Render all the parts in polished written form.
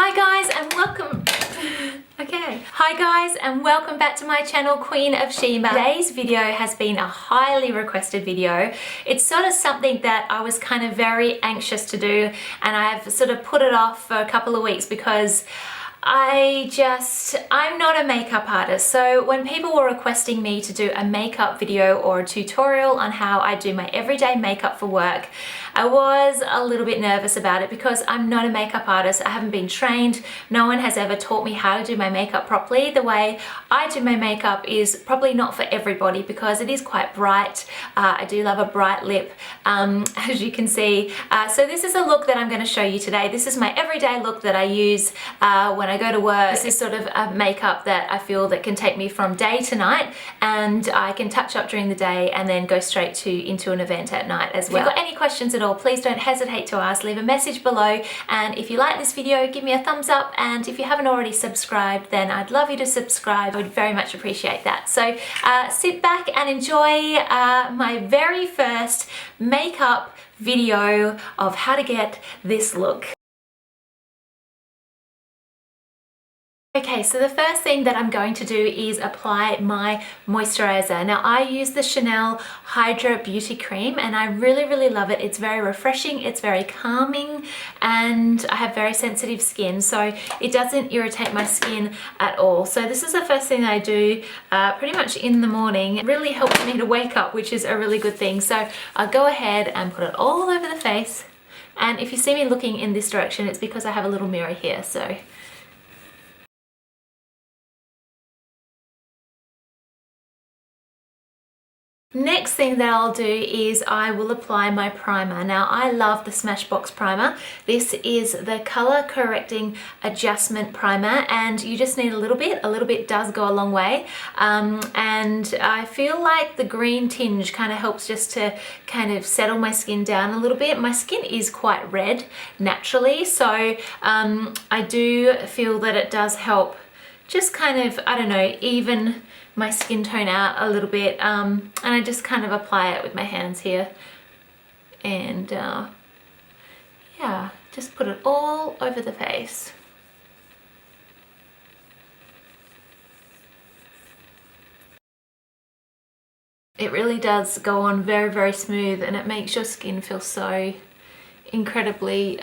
Hi guys and welcome. Okay. Hi guys and welcome back to my channel, Queen of Shima. Today's video has been a highly requested video. It's sort of something that I was kind of very anxious to do, and I've sort of put it off for a couple of weeks because I'm not a makeup artist. So when people were requesting me to do a makeup video or a tutorial on how I do my everyday makeup for work, I was a little bit nervous about it because I'm not a makeup artist. I haven't been trained. No one has ever taught me how to do my makeup properly. The way I do my makeup is probably not for everybody because it is quite bright. I do love a bright lip, as you can see. So this is a look that I'm going to show you today. This is my everyday look that I use when I go to work. This is sort of a makeup that I feel that can take me from day to night, and I can touch up during the day and then go straight into an event at night as well. If you've got any questions at all, please don't hesitate to ask. Leave a message below, and if you like this video, give me a thumbs up, and if you haven't already subscribed, then I'd love you to subscribe. I would very much appreciate that. So sit back and enjoy my very first makeup video of how to get this look. Okay, so the first thing that I'm going to do is apply my moisturizer. Now I use the Chanel Hydra Beauty Cream and I really love it. It's very refreshing, it's very calming, and I have very sensitive skin, so it doesn't irritate my skin at all. So this is the first thing that I do pretty much in the morning. It really helps me to wake up, which is a really good thing. So I'll go ahead and put it all over the face. And if you see me looking in this direction, it's because I have a little mirror here. So next thing that I'll do is I will apply my primer. Now I love the Smashbox primer. This is the color correcting adjustment primer, and you just need a little bit. A little bit does go a long way, and I feel like the green tinge kind of helps just to kind of settle my skin down a little bit. My skin is quite red naturally, so I do feel that it does help just kind of, I don't know, even my skin tone out a little bit, and I just kind of apply it with my hands here, and yeah, just put it all over the face. It really does go on very smooth, and it makes your skin feel so incredibly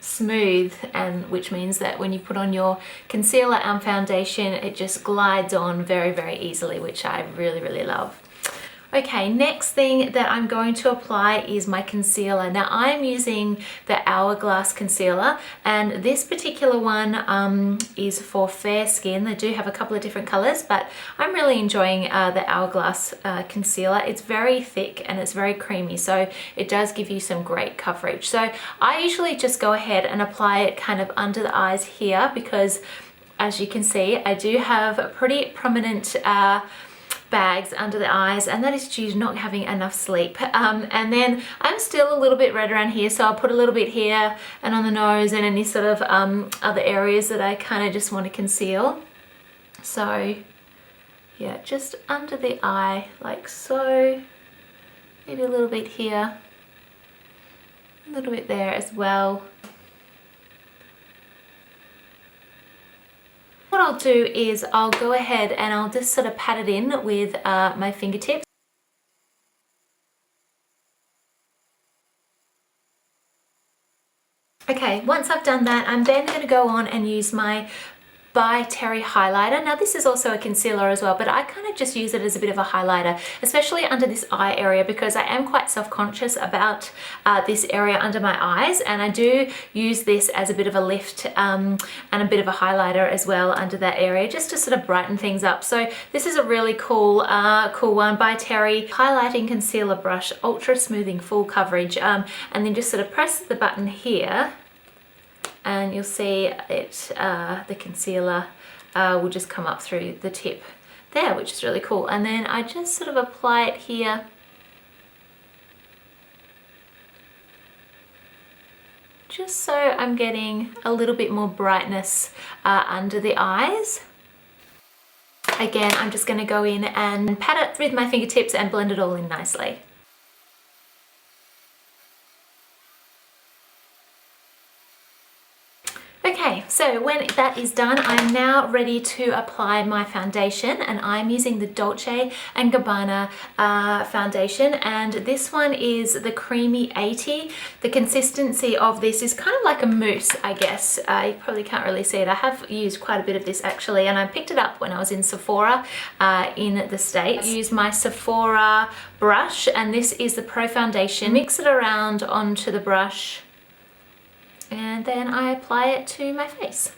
smooth, and which means that when you put on your concealer and foundation, it just glides on very easily, which I really love. Okay, next thing that I'm going to apply is my concealer. Now I'm using the Hourglass concealer, and this particular one is for fair skin. They do have a couple of different colors, but I'm really enjoying the Hourglass concealer. It's very thick and it's very creamy, so it does give you some great coverage. So I usually just go ahead and apply it kind of under the eyes here, because as you can see, I do have a pretty prominent bags under the eyes, and that is due to not having enough sleep. And then I'm still a little bit red around here, so I'll put a little bit here and on the nose and any sort of other areas that I kind of just want to conceal. So yeah, just under the eye like so, maybe a little bit here, a little bit there as well. What I'll do is I'll go ahead and I'll just sort of pat it in with my fingertips. Okay, once I've done that, I'm then going to go on and use my by Terry highlighter. Now this is also a concealer as well, but I kind of just use it as a bit of a highlighter, especially under this eye area, because I am quite self-conscious about this area under my eyes, and I do use this as a bit of a lift and a bit of a highlighter as well under that area, just to sort of brighten things up. So this is a really cool one by Terry highlighting concealer brush, ultra smoothing full coverage, and then just sort of press the button here, and you'll see it, the concealer will just come up through the tip there, which is really cool. And then I just sort of apply it here, just so I'm getting a little bit more brightness under the eyes. Again, I'm just going to go in and pat it with my fingertips and blend it all in nicely. Okay, so when that is done, I'm now ready to apply my foundation, and I'm using the Dolce & Gabbana foundation, and this one is the Creamy 80. The consistency of this is kind of like a mousse, I guess. You probably can't really see it. I have used quite a bit of this actually, and I picked it up when I was in Sephora in the States. I use my Sephora brush, and this is the Pro Foundation. Mix it around onto the brush, and then I apply it to my face.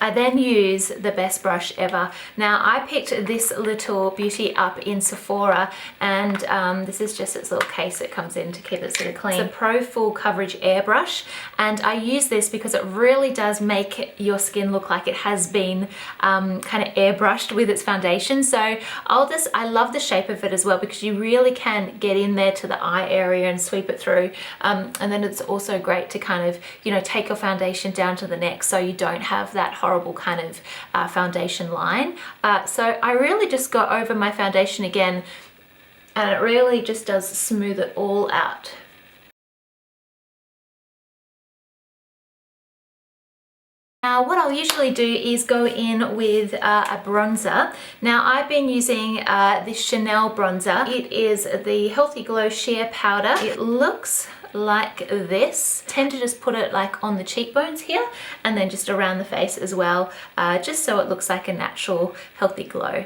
I then use the best brush ever. Now I picked this little beauty up in Sephora, and this is just its little case it comes in to keep it sort of clean. It's a Pro Full Coverage airbrush, and I use this because it really does make your skin look like it has been kind of airbrushed with its foundation. So I love the shape of it as well, because you really can get in there to the eye area and sweep it through, and then it's also great to kind of, you know, take your foundation down to the neck so you don't have that horrible kind of foundation line. So I really just go over my foundation again, and it really just does smooth it all out. Now what I'll usually do is go in with a bronzer. Now I've been using this Chanel bronzer. It is the Healthy Glow Sheer Powder. It looks like this. I tend to just put it like on the cheekbones here, and then just around the face as well, just so it looks like a natural healthy glow.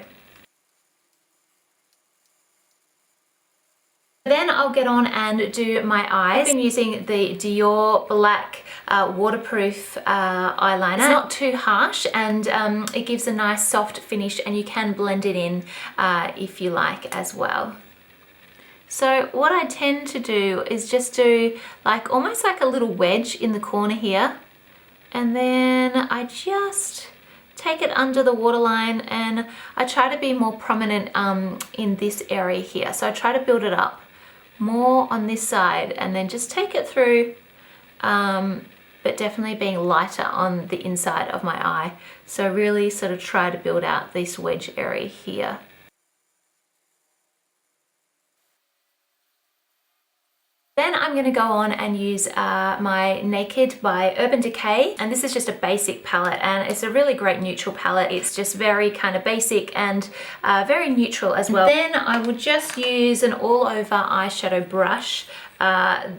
Then I'll get on and do my eyes. I've been using the Dior Black waterproof eyeliner. It's not too harsh, and it gives a nice soft finish, and you can blend it in if you like as well. So what I tend to do is just do like almost like a little wedge in the corner here, and then I just take it under the waterline, and I try to be more prominent in this area here. So I try to build it up more on this side, and then just take it through, but definitely being lighter on the inside of my eye. So really sort of try to build out this wedge area here. Then I'm going to go on and use my Naked by Urban Decay, and this is just a basic palette, and it's a really great neutral palette. It's just very kind of basic and very neutral as well. Then I would just use an all-over eyeshadow brush.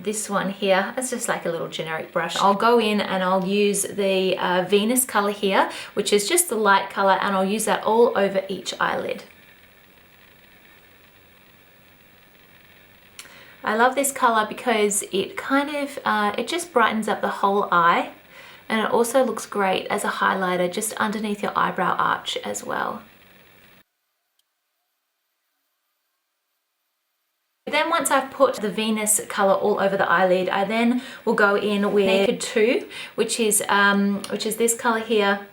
This one here, it's just like a little generic brush. I'll go in and I'll use the Venus color here, which is just the light color, and I'll use that all over each eyelid. I love this color because it kind of, it just brightens up the whole eye, and it also looks great as a highlighter just underneath your eyebrow arch as well. Then once I've put the Venus color all over the eyelid, I then will go in with Naked 2, which is this color here.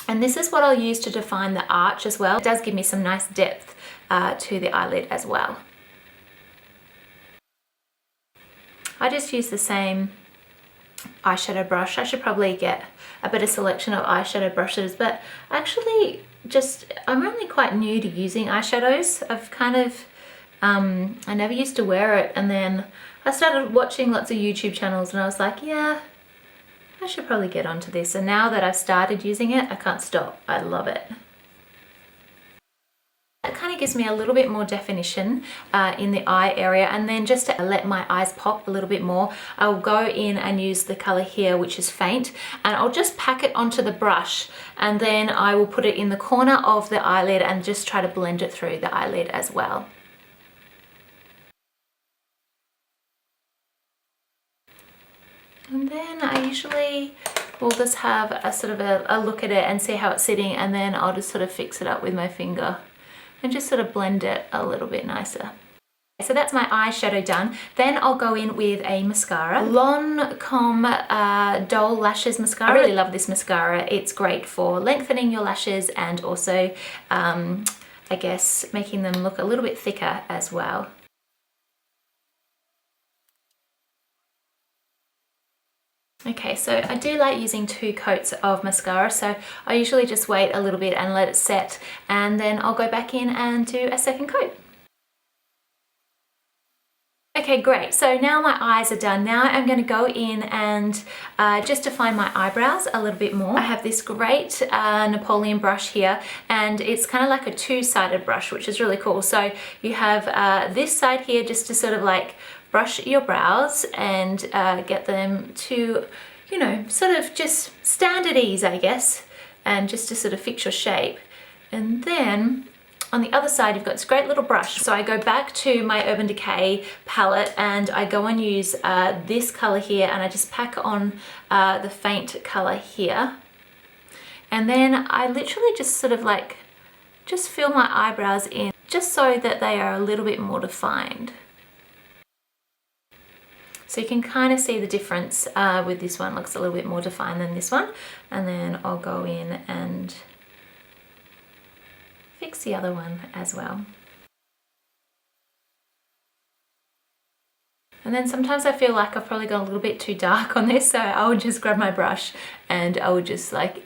And this is what I'll use to define the arch as well. It does give me some nice depth to the eyelid as well. I just use the same eyeshadow brush. I should probably get a better selection of eyeshadow brushes, but actually I'm only quite new to using eyeshadows. I've kind of, I never used to wear it, and then I started watching lots of YouTube channels, and I was like, yeah, I should probably get onto this. And now that I've started using it, I can't stop. I love it. It kind of gives me a little bit more definition in the eye area, and then just to let my eyes pop a little bit more, I'll go in and use the color here, which is Faint, and I'll just pack it onto the brush, and then I will put it in the corner of the eyelid and just try to blend it through the eyelid as well. And then I usually will just have a sort of a look at it and see how it's sitting, and then I'll just sort of fix it up with my finger and just sort of blend it a little bit nicer. So that's my eyeshadow done. Then I'll go in with a mascara. Lancome Doll Lashes Mascara. I really love this mascara. It's great for lengthening your lashes and also, I guess, making them look a little bit thicker as well. Okay, so I do like using 2 coats of mascara, so I usually just wait a little bit and let it set, and then I'll go back in and do a second coat. Okay, great. So now my eyes are done. Now I'm going to go in and just define my eyebrows a little bit more. I have this great Napoleon brush here, and it's kind of like a 2-sided brush, which is really cool. So you have this side here just to sort of like brush your brows and get them to, you know, sort of just stand at ease, I guess, and just to sort of fix your shape. And then on the other side, you've got this great little brush. So I go back to my Urban Decay palette and I go and use this color here, and I just pack on the faint color here. And then I literally just sort of like, just fill my eyebrows in just so that they are a little bit more defined. So you can kind of see the difference with this one. Looks a little bit more defined than this one. And then I'll go in and fix the other one as well. And then sometimes I feel like I've probably gone a little bit too dark on this, so I would just grab my brush and I would just like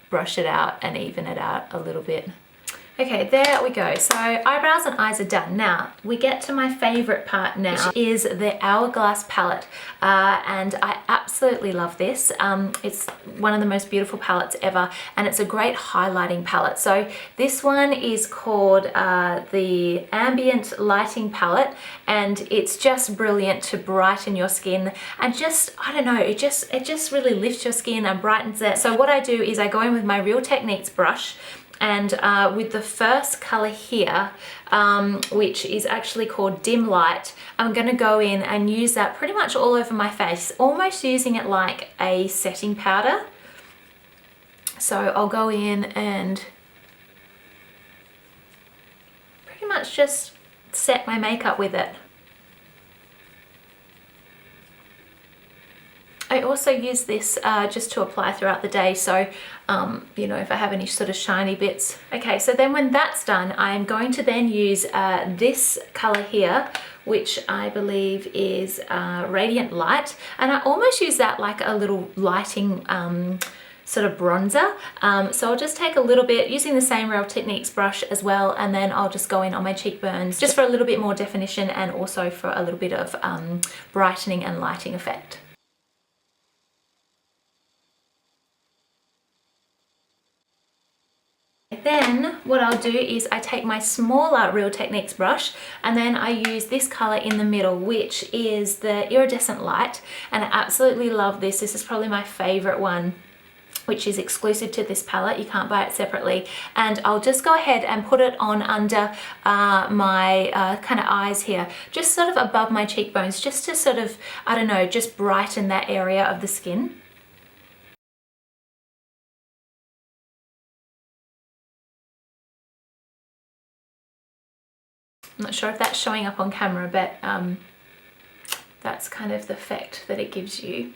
brush it out and even it out a little bit. Okay, there we go. So eyebrows and eyes are done. Now we get to my favorite part now, which is the Hourglass palette. And I absolutely love this. It's one of the most beautiful palettes ever, and it's a great highlighting palette. So this one is called the Ambient Lighting Palette, and it's just brilliant to brighten your skin and just, I don't know, it just really lifts your skin and brightens it. So what I do is I go in with my Real Techniques brush, and with the first color here, which is actually called Dim Light, I'm going to go in and use that pretty much all over my face, almost using it like a setting powder. So I'll go in and pretty much just set my makeup with it. I also use this just to apply throughout the day, so you know, if I have any sort of shiny bits. Okay, so then when that's done, I'm going to then use this color here, which I believe is Radiant Light, and I almost use that like a little lighting sort of bronzer. So I'll just take a little bit using the same Real Techniques brush as well, and then I'll just go in on my cheekbones just for a little bit more definition and also for a little bit of brightening and lighting effect. Then what I'll do is I take my smaller Real Techniques brush, and then I use this color in the middle, which is the Iridescent Light, and I absolutely love this. This is probably my favorite one, which is exclusive to this palette. You can't buy it separately. And I'll just go ahead and put it on under my kind of eyes here, just sort of above my cheekbones, just to sort of, I don't know, just brighten that area of the skin. I'm not sure if that's showing up on camera, but that's kind of the effect that it gives you.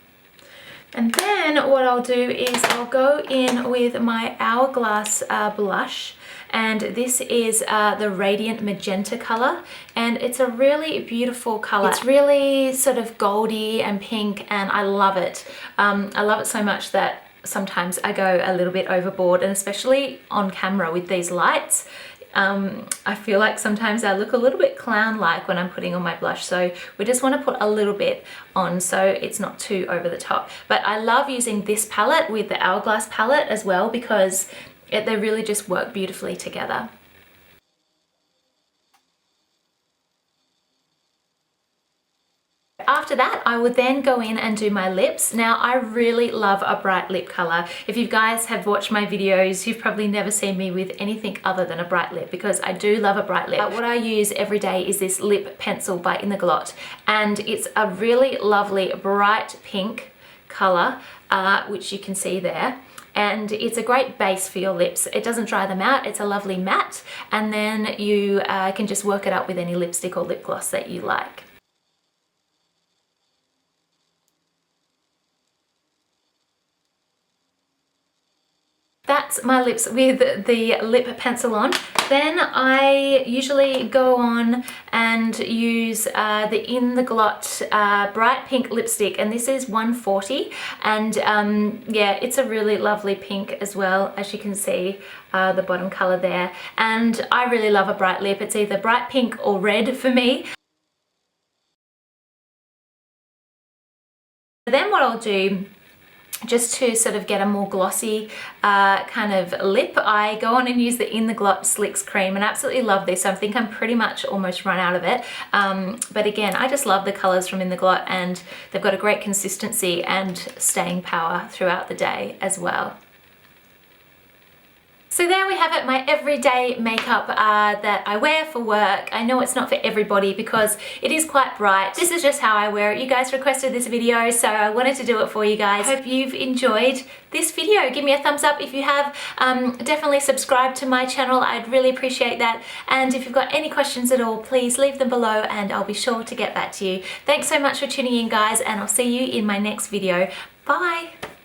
And then what I'll do is I'll go in with my Hourglass blush, and this is the Radiant Magenta color, and it's a really beautiful color. It's really sort of goldy and pink, and I love it. I love it so much that sometimes I go a little bit overboard, and especially on camera with these lights. I feel like sometimes I look a little bit clown-like when I'm putting on my blush, so we just want to put a little bit on so it's not too over the top. But I love using this palette with the Hourglass palette as well, because they really just work beautifully together. After that, I would then go in and do my lips. Now, I really love a bright lip color. If you guys have watched my videos, you've probably never seen me with anything other than a bright lip, because I do love a bright lip. What I use every day is this lip pencil by Inglot, and it's a really lovely bright pink color, which you can see there. And it's a great base for your lips. It doesn't dry them out. It's a lovely matte, and then you can just work it up with any lipstick or lip gloss that you like. that's my lips with the lip pencil on. Then I usually go on and use the Inglot Bright Pink lipstick, and this is 140, and yeah, it's a really lovely pink as well, as you can see the bottom color there. And I really love a bright lip. It's either bright pink or red for me. Then what I'll do, just to sort of get a more glossy kind of lip, I go on and use the Inglot Slicks Cream, and absolutely love this. I think I'm pretty much almost run out of it. But again, I just love the colors from Inglot, and they've got a great consistency and staying power throughout the day as well. So there we have it, my everyday makeup that I wear for work. I know it's not for everybody because it is quite bright. This is just how I wear it. You guys requested this video, so I wanted to do it for you guys. Hope you've enjoyed this video. Give me a thumbs up if you have. Definitely subscribe to my channel. I'd really appreciate that. And if you've got any questions at all, please leave them below and I'll be sure to get back to you. Thanks so much for tuning in, guys, and I'll see you in my next video. Bye.